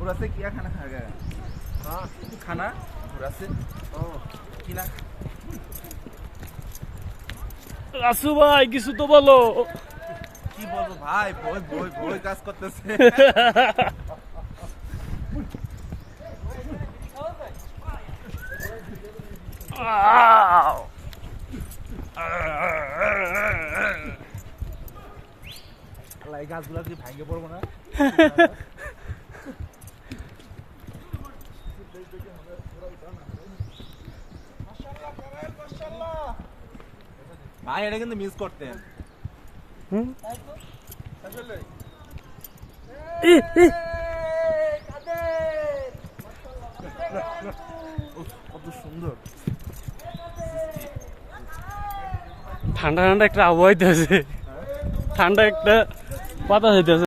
पूरा से क्या खाना खा गया? हाँ खाना पूरा से किला রাসু ভাই কিছু তো বলো। কি বলবো ভাই বই বই বই কাজ করতেছে আল্লাহ এই গাছগুলো কি ভাঙে পড়বো না ভাই এটা কিন্তু মিস করতেন কত সুন্দর ঠান্ডা ঠান্ডা একটা আবহাওয়া হইতেছে, ঠান্ডা একটা বাতাস হইতেছে।